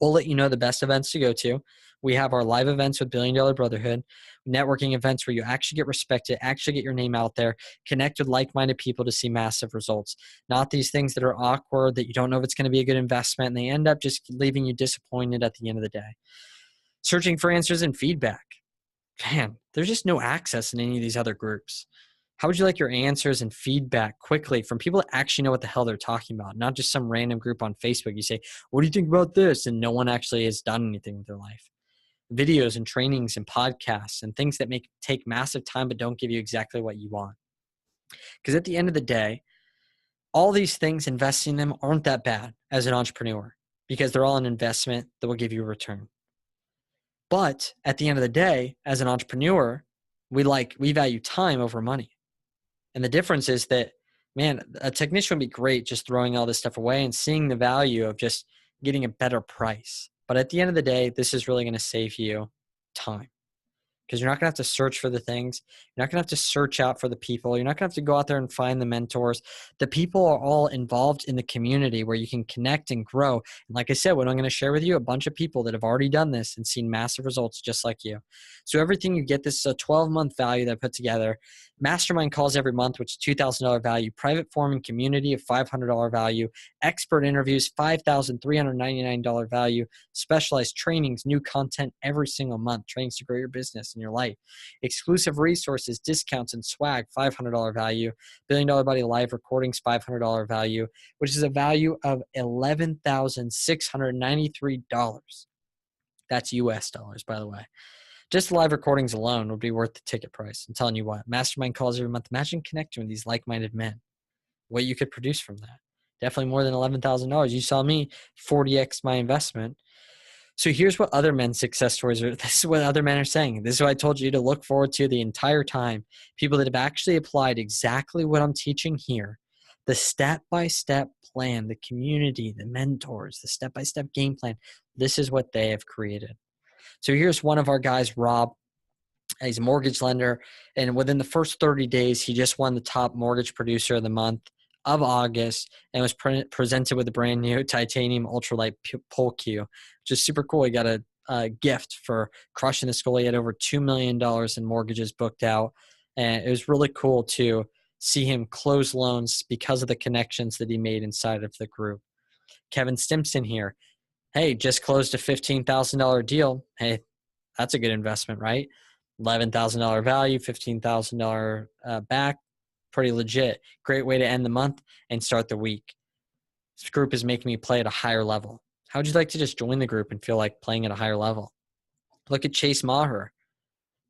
A: We'll let you know the best events to go to. We have our live events with Billion Dollar Brotherhood, networking events where you actually get respected, actually get your name out there, connect with like-minded people to see massive results. Not these things that are awkward, that you don't know if it's going to be a good investment, and they end up just leaving you disappointed at the end of the day. Searching for answers and feedback. Man, there's just no access in any of these other groups. How would you like your answers and feedback quickly from people that actually know what the hell they're talking about, not just some random group on Facebook? You say, what do you think about this? And no one actually has done anything with their life. Videos and trainings and podcasts and things that take massive time but don't give you exactly what you want. Because at the end of the day, all these things, investing in them aren't that bad as an entrepreneur because they're all an investment that will give you a return. But at the end of the day, as an entrepreneur, we value time over money. And the difference is that, man, a technician would be great just throwing all this stuff away and seeing the value of just getting a better price. But at the end of the day, this is really going to save you time. Because you're not going to have to search for the things. You're not going to have to search out for the people. You're not going to have to go out there and find the mentors. The people are all involved in the community where you can connect and grow. And like I said, what I'm going to share with you, a bunch of people that have already done this and seen massive results just like you. So everything you get, this is a 12-month value that I put together. Mastermind calls every month, which is $2,000 value. Private forum and community of $500 value. Expert interviews, $5,399 value. Specialized trainings, new content every single month. Trainings to grow your business and in your life. Exclusive resources, discounts, and swag, $500 value. Billion Dollar Buddy live recordings, $500 value, which is a value of $11,693. That's US dollars, by the way. Just the live recordings alone would be worth the ticket price. I'm telling you what, mastermind calls every month. Imagine connecting with these like-minded men. What you could produce from that. Definitely more than $11,000. You saw me 40x my investment. So here's what other men's success stories are. This is what other men are saying. This is what I told you to look forward to the entire time. People that have actually applied exactly what I'm teaching here. The step-by-step plan, the community, the mentors, the step-by-step game plan. This is what they have created. So here's one of our guys, Rob. He's a mortgage lender. And within the first 30 days, he just won the top mortgage producer of the month of August and was presented with a brand new titanium ultralight pole cue, which is super cool. He got a gift for crushing this goal. He had over $2 million in mortgages booked out. And it was really cool to see him close loans because of the connections that he made inside of the group. Kevin Stimson here. Hey, just closed a $15,000 deal. Hey, that's a good investment, right? $11,000 value, $15,000 back. Pretty legit. Great way to end the month and start the week. This group is making me play at a higher level. How would you like to just join the group and feel like playing at a higher level? Look at Chase Maher.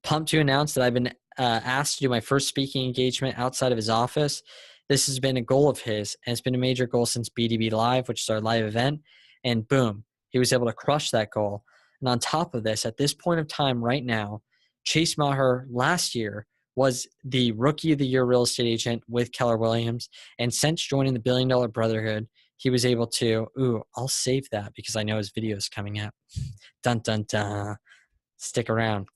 A: Pumped to announce that I've been asked to do my first speaking engagement outside of his office. This has been a goal of his, and it's been a major goal since BDB Live, which is our live event. And boom, he was able to crush that goal. And on top of this, at this point of time right now, Chase Maher last year was the Rookie of the Year real estate agent with Keller Williams. And since joining the $1 Billion Brotherhood, he was able to, I'll save that because I know his video is coming up. Dun, dun, dun. Stick around.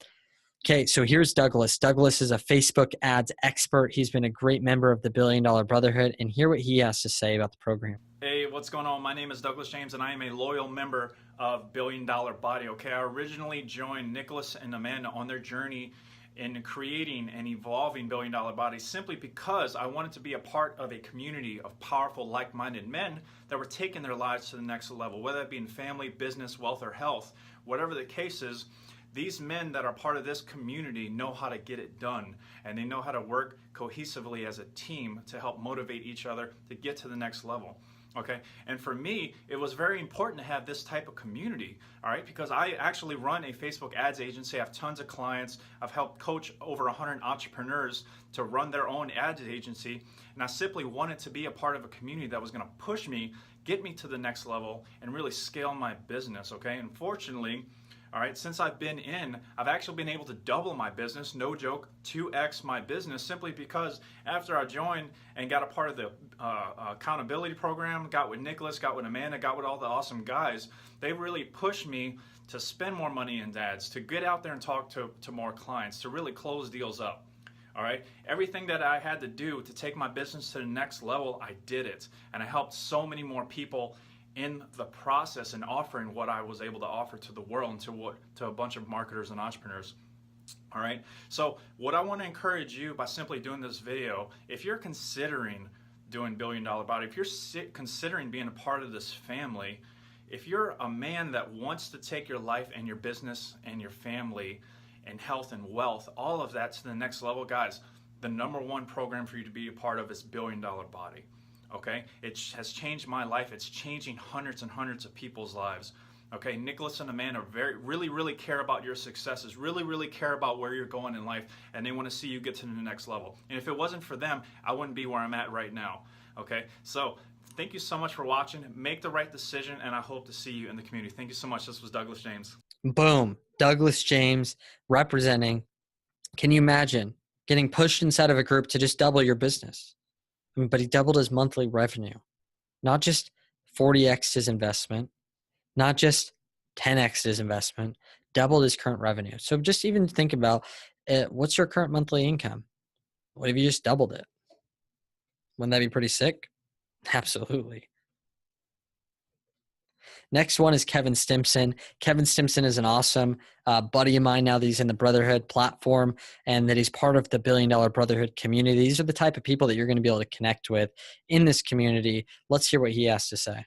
A: Okay, so here's Douglas. Douglas is a Facebook ads expert. He's been a great member of the $1 Billion Brotherhood. And hear what he has to say about the program.
B: Hey, what's going on? My name is Douglas James, and I am a loyal member of $1 Billion Body. Okay, I originally joined Nicholas and Amanda on their journey in creating and evolving $1 Billion Body simply because I wanted to be a part of a community of powerful, like-minded men that were taking their lives to the next level, whether that be in family, business, wealth, or health. Whatever the case is, these men that are part of this community know how to get it done, and they know how to work cohesively as a team to help motivate each other to get to the next level. Okay, and for me, it was very important to have this type of community, all right, because I actually run a Facebook ads agency. I have tons of clients. I've helped coach over 100 entrepreneurs to run their own ads agency, and I simply wanted to be a part of a community that was going to push me, get me to the next level, and really scale my business, okay? Unfortunately, all right, since I've been in, I've actually been able to double my business, no joke, 2x my business, simply because after I joined and got a part of the accountability program, got with Nicholas, got with Amanda, got with all the awesome guys, they really pushed me to spend more money in ads, to get out there and talk to more clients, to really close deals up. All right, everything that I had to do to take my business to the next level, I did it. And I helped so many more people in the process and offering what I was able to offer to the world and to a bunch of marketers and entrepreneurs. All right, so what I want to encourage you by simply doing this video, if you're considering doing $1 Billion Body, if you're considering being a part of this family, if you're a man that wants to take your life and your business and your family and health and wealth, all of that to the next level, guys, the #1 program for you to be a part of is $1 Billion Body. Okay, it has changed my life. It's changing hundreds and hundreds of people's lives. Okay, Nicholas and Amanda really care about your successes, really care about where you're going in life, and they want to see you get to the next level. And if it wasn't for them, I wouldn't be where I'm at right now. Okay, so thank you so much for watching. Make the right decision, and I hope to see you in the community. Thank you so much. This was Douglas James.
A: Boom, Douglas James representing. Can you imagine getting pushed inside of a group to just double your business? I mean, but he doubled his monthly revenue, not just 40x his investment, not just 10x his investment, doubled his current revenue. So just even think about what's your current monthly income? What if you just doubled it? Wouldn't that be pretty sick? Absolutely. Next one is Kevin Stimson. Kevin Stimson is an awesome buddy of mine now that he's in the Brotherhood platform and that he's part of the $1 Billion Brotherhood community. These are the type of people that you're going to be able to connect with in this community. Let's hear what he has to say.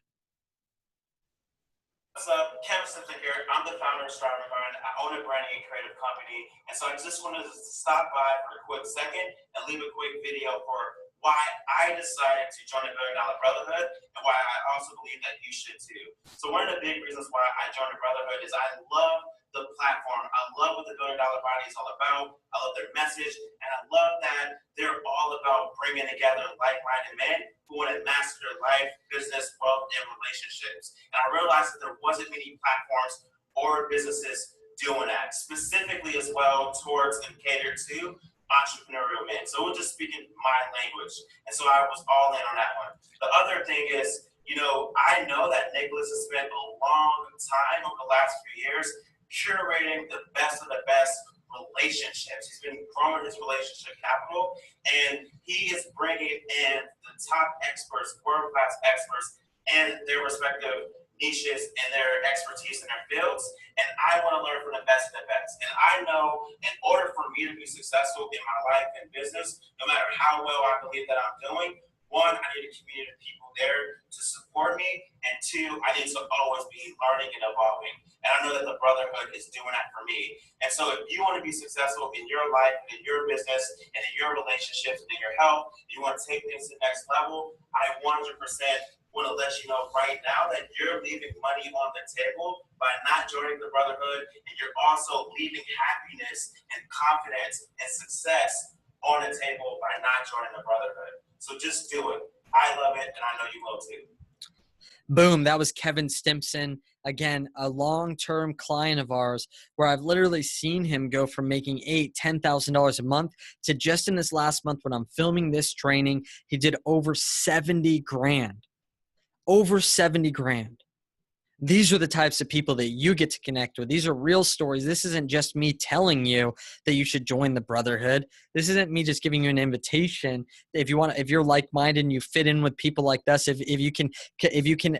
C: What's up? Kevin Stimson here. I'm the founder of Startup Grind. I own a branding and creative company. And so I just wanted to stop by for a quick second and leave a quick video for why I decided to join the $1 Billion Brotherhood and why I also believe that you should too. So one of the big reasons why I joined the Brotherhood is I love the platform. I love what the $1 Billion Body is all about. I love their message, and I love that they're all about bringing together like-minded men who want to master their life, business, wealth, and relationships. And I realized that there wasn't many platforms or businesses doing that, specifically as well towards and catered to entrepreneurial men. So we're just speaking my language. And so I was all in on that one. The other thing is, I know that Nicholas has spent a long time over the last few years curating the best of the best relationships. He's been growing his relationship capital, and he is bringing in the top experts, world-class experts, in their respective niches and their expertise in their fields. And I want to learn from the best of the best. And I know in order for me to be successful in my life and business, no matter how well I believe that I'm doing, one, I need a community of people there to support me, and two, I need to always be learning and evolving. And I know that the Brotherhood is doing that for me. And so if you want to be successful in your life, in your business, and in your relationships, and in your health, you want to take things to the next level, I 100% want to let you know right now that you're leaving money on the table by not joining the Brotherhood, and you're also leaving happiness and confidence and success on the table by not joining the Brotherhood. So just do it. I love it, and I know you will too.
A: Boom. That was Kevin Stimpson. Again, a long-term client of ours where I've literally seen him go from making $8,000, $10,000 a month to just in this last month when I'm filming this training, he did over 70 grand. Over 70 grand. These are the types of people that you get to connect with. These are real stories. This isn't just me telling you that you should join the Brotherhood. This isn't me just giving you an invitation. If you're like-minded and you fit in with people like this, if you can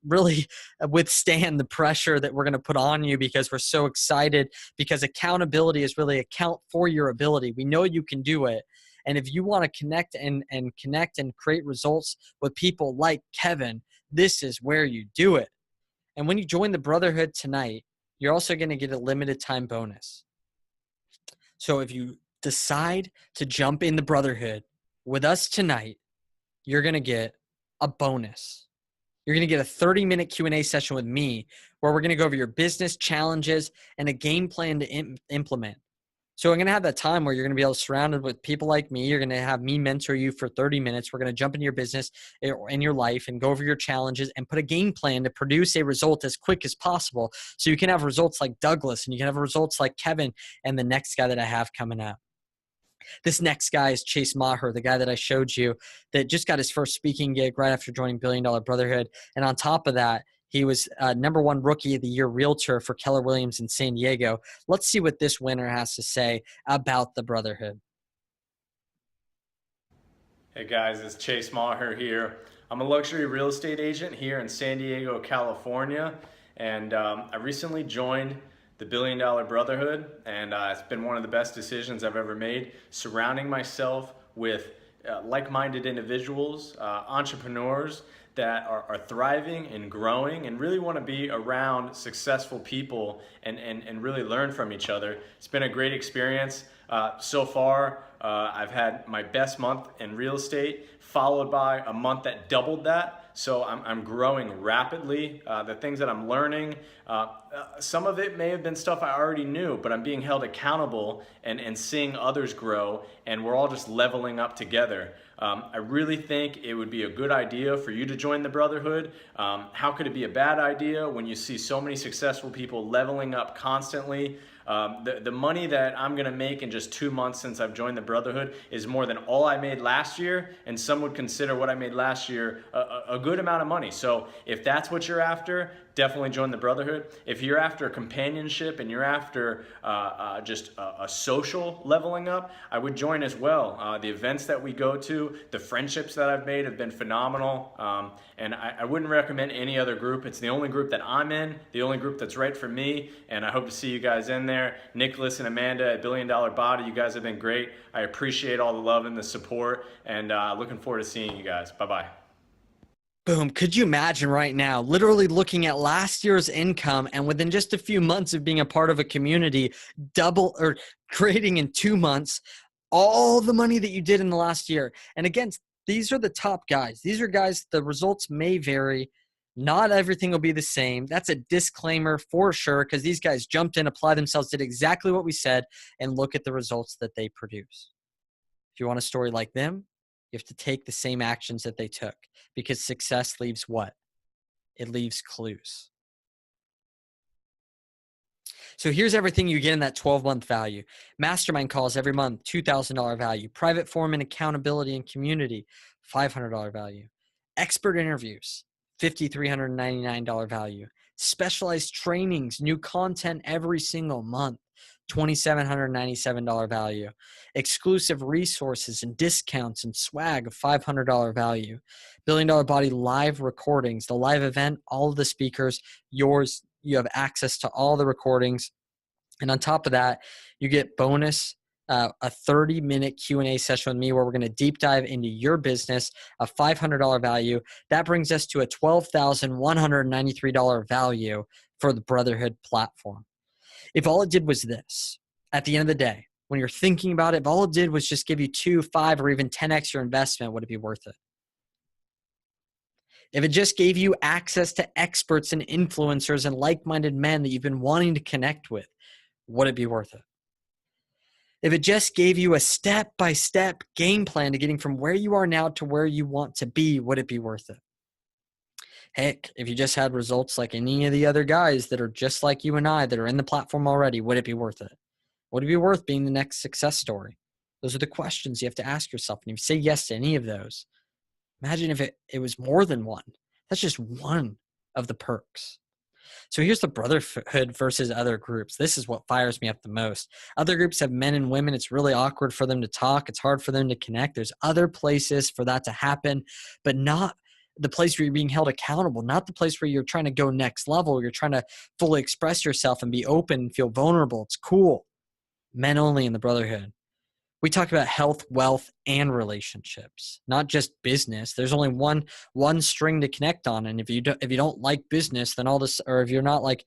A: really withstand the pressure that we're going to put on you because we're so excited, because accountability is really account for your ability. We know you can do it. And if you want to connect and create results with people like Kevin, this is where you do it. And when you join the Brotherhood tonight, you're also going to get a limited time bonus. So if you decide to jump in the Brotherhood with us tonight, you're going to get a bonus. You're going to get a 30-minute Q&A session with me where we're going to go over your business challenges and a game plan to implement. So I'm going to have that time where you're going to be able to surrounded with people like me. You're going to have me mentor you for 30 minutes. We're going to jump into your business or in your life and go over your challenges and put a game plan to produce a result as quick as possible. So you can have results like Douglas and you can have results like Kevin and the next guy that I have coming up. This next guy is Chase Maher, the guy that I showed you that just got his first speaking gig right after joining $1 Billion Brotherhood. And on top of that, he was #1 Rookie of the Year Realtor for Keller Williams in San Diego. Let's see what this winner has to say about the Brotherhood.
D: Hey guys, it's Chase Maher here. I'm a luxury real estate agent here in San Diego, California. And I recently joined the $1 Billion Brotherhood, and it's been one of the best decisions I've ever made, surrounding myself with like-minded individuals, entrepreneurs that are thriving and growing and really want to be around successful people and really learn from each other. It's been a great experience. So far, I've had my best month in real estate, followed by a month that doubled that. So I'm growing rapidly. The things that I'm learning, some of it may have been stuff I already knew, but I'm being held accountable and seeing others grow, and we're all just leveling up together. I really think it would be a good idea for you to join the Brotherhood. How could it be a bad idea when you see so many successful people leveling up constantly? The money that I'm gonna make in just 2 months since I've joined the Brotherhood is more than all I made last year, and some would consider what I made last year a good amount of money. So if that's what you're after, definitely join the Brotherhood. If you're after companionship and you're after just a social leveling up, I would join as well. The events that we go to, the friendships that I've made have been phenomenal, and I wouldn't recommend any other group. It's the only group that I'm in, the only group that's right for me, and I hope to see you guys in there. Nicholas and Amanda at $1 Billion Body, you guys have been great. I appreciate all the love and the support, and looking forward to seeing you guys. Bye-bye.
A: Boom. Could you imagine right now, literally looking at last year's income and within just a few months of being a part of a community, double or creating in 2 months all the money that you did in the last year? And again, these are the top guys. These are guys, the results may vary. Not everything will be the same. That's a disclaimer for sure, because these guys jumped in, applied themselves, did exactly what we said, and look at the results that they produce. If you want a story like them, you have to take the same actions that they took, because success leaves what? It leaves clues. So here's everything you get in that 12-month value. Mastermind calls every month, $2,000 value. Private forum and accountability and community, $500 value. Expert interviews, $5,399 value. Specialized trainings, new content every single month, $2,797 value. Exclusive resources and discounts and swag of $500 value. Billion Dollar Body live recordings, the live event, all of the speakers, yours. You have access to all the recordings. And on top of that, you get bonus, a 30-minute Q&A session with me where we're going to deep dive into your business, a $500 value. That brings us to a $12,193 value for the Brotherhood platform. If all it did was this, at the end of the day, when you're thinking about it, if all it did was just give you 2, 5, or even 10x your investment, would it be worth it? If it just gave you access to experts and influencers and like-minded men that you've been wanting to connect with, would it be worth it? If it just gave you a step-by-step game plan to getting from where you are now to where you want to be, would it be worth it? Heck, if you just had results like any of the other guys that are just like you and I that are in the platform already, would it be worth it? Would it be worth being the next success story? Those are the questions you have to ask yourself. And if you say yes to any of those, imagine if it was more than one. That's just one of the perks. So here's the brotherhood versus other groups. This is what fires me up the most. Other groups have men and women. It's really awkward for them to talk. It's hard for them to connect. There's other places for that to happen, but not the place where you're being held accountable, not the place where you're trying to go next level. You're trying to fully express yourself and be open and feel vulnerable. It's cool. Men only in the brotherhood. We talk about health, wealth, and relationships, not just business. There's only one string to connect on, and if you don't like business, then all this, or if you're not like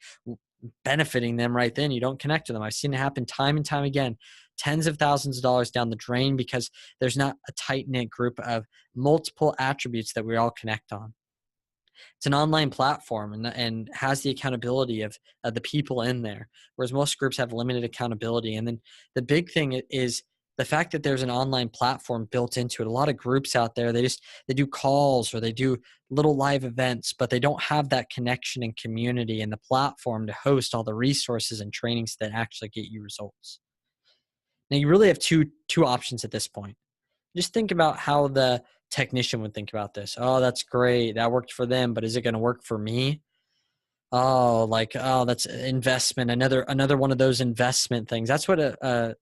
A: benefiting them right then, you don't connect to them. I've seen it happen time and time again, tens of thousands of dollars down the drain because there's not a tight-knit group of multiple attributes that we all connect on. It's an online platform and has the accountability of the people in there, whereas most groups have limited accountability. And then the big thing is the fact that there's an online platform built into it. A lot of groups out there, they do calls or they do little live events, but they don't have that connection and community and the platform to host all the resources and trainings that actually get you results. Now you really have two options at this point. Just think about how the technician would think about this. Oh, that's great. That worked for them, but is it going to work for me? Oh, that's investment. Another one of those investment things. That's what a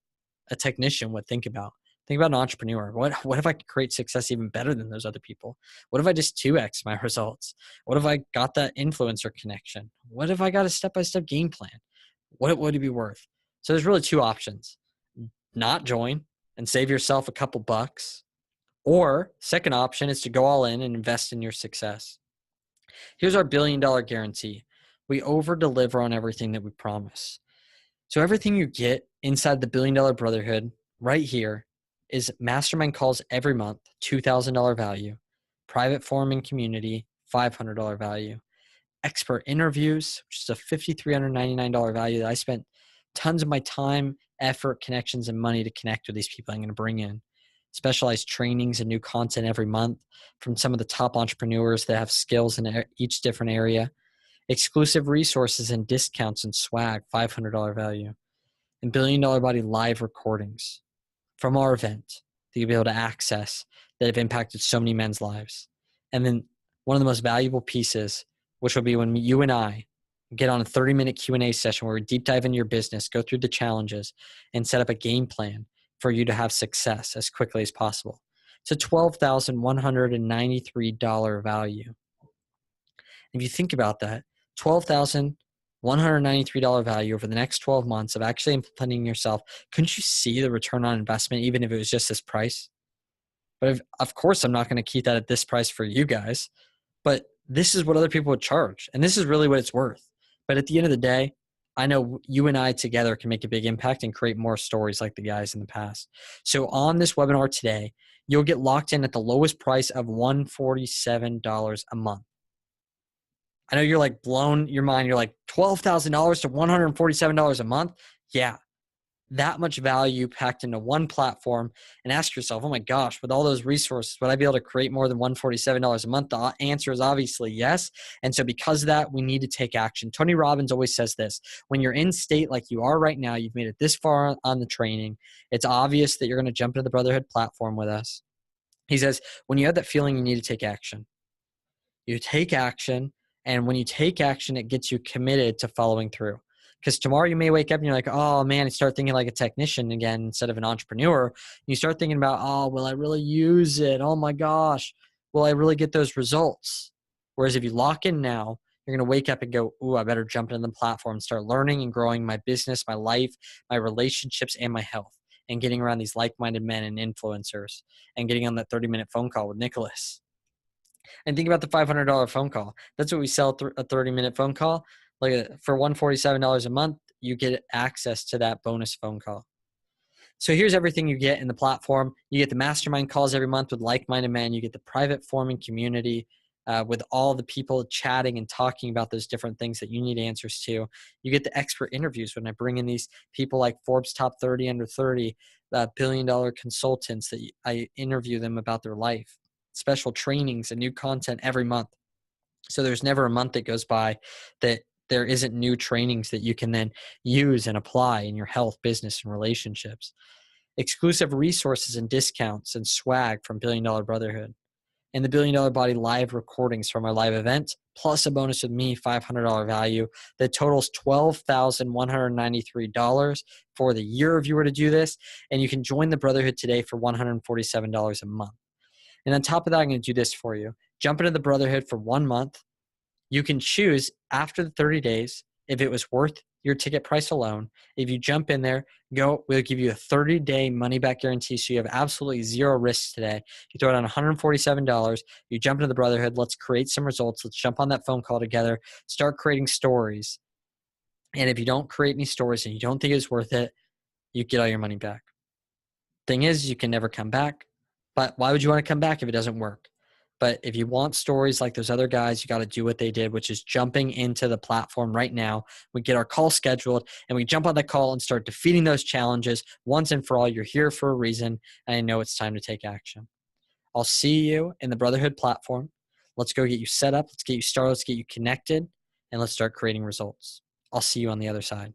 A: technician would think about. Think about an entrepreneur. What if I could create success even better than those other people? What if I just 2x my results? What if I got that influencer connection? What if I got a step-by-step game plan? What would it be worth? So there's really two options. Not join and save yourself a couple bucks. Or second option is to go all in and invest in your success. Here's our $1 billion guarantee. We over-deliver on everything that we promise. So everything you get inside the $1 billion brotherhood right here is mastermind calls every month, $2,000 value, private forum and community, $500 value, expert interviews, which is a $5,399 value that I spent tons of my time, effort, connections, and money to connect with these people I'm going to bring in. Specialized trainings and new content every month from some of the top entrepreneurs that have skills in each different area. Exclusive resources and discounts and swag, $500 value. And $1 Billion Body live recordings from our event that you'll be able to access that have impacted so many men's lives. And then one of the most valuable pieces, which will be when you and I get on a 30-minute Q&A session where we deep dive into your business, go through the challenges, and set up a game plan for you to have success as quickly as possible. It's a $12,193 value. If you think about that, $12,193 value over the next 12 months of actually implementing yourself, couldn't you see the return on investment even if it was just this price? But of course, I'm not going to keep that at this price for you guys. But this is what other people would charge, and this is really what it's worth. But at the end of the day, I know you and I together can make a big impact and create more stories like the guys in the past. So on this webinar today, you'll get locked in at the lowest price of $147 a month. I know you're like blown your mind. You're like $12,000 to $147 a month. Yeah, that much value packed into one platform, and ask yourself, oh my gosh, with all those resources, would I be able to create more than $147 a month? The answer is obviously yes. And so because of that, we need to take action. Tony Robbins always says this: when you're in state like you are right now, you've made it this far on the training, it's obvious that you're going to jump into the Brotherhood platform with us. He says, when you have that feeling, you need to take action. You take action, and when you take action, it gets you committed to following through. Because tomorrow you may wake up and you're like, oh man, you start thinking like a technician again instead of an entrepreneur. You start thinking about, oh, will I really use it? Oh my gosh, will I really get those results? Whereas if you lock in now, you're going to wake up and go, ooh, I better jump into the platform and start learning and growing my business, my life, my relationships, and my health, and getting around these like-minded men and influencers, and getting on that 30-minute phone call with Nicholas. And think about the $500 phone call. That's what we sell a 30-minute phone call. Like for $147 a month, you get access to that bonus phone call. So here's everything you get in the platform. You get the mastermind calls every month with like-minded men. You get the private forming community with all the people chatting and talking about those different things that you need answers to. You get the expert interviews when I bring in these people like Forbes Top 30 Under 30, billion-dollar consultants that I interview them about their life. Special trainings and new content every month. So there's never a month that goes by that there isn't new trainings that you can then use and apply in your health, business, and relationships. Exclusive resources and discounts and swag from Billion Dollar Brotherhood. And the Billion Dollar Body live recordings from our live event, plus a bonus with me, $500 value that totals $12,193 for the year if you were to do this. And you can join the Brotherhood today for $147 a month. And on top of that, I'm going to do this for you. Jump into the Brotherhood for 1 month. You can choose after the 30 days if it was worth your ticket price alone. If you jump in there, we'll give you a 30-day money-back guarantee, so you have absolutely zero risks today. You throw it on $147. You jump into the Brotherhood. Let's create some results. Let's jump on that phone call together. Start creating stories. And if you don't create any stories and you don't think it's worth it, you get all your money back. Thing is, you can never come back. But why would you want to come back if it doesn't work? But if you want stories like those other guys, you got to do what they did, which is jumping into the platform right now. We get our call scheduled, and we jump on the call and start defeating those challenges once and for all. You're here for a reason, and I know it's time to take action. I'll see you in the Brotherhood platform. Let's go get you set up. Let's get you started. Let's get you connected, and let's start creating results. I'll see you on the other side.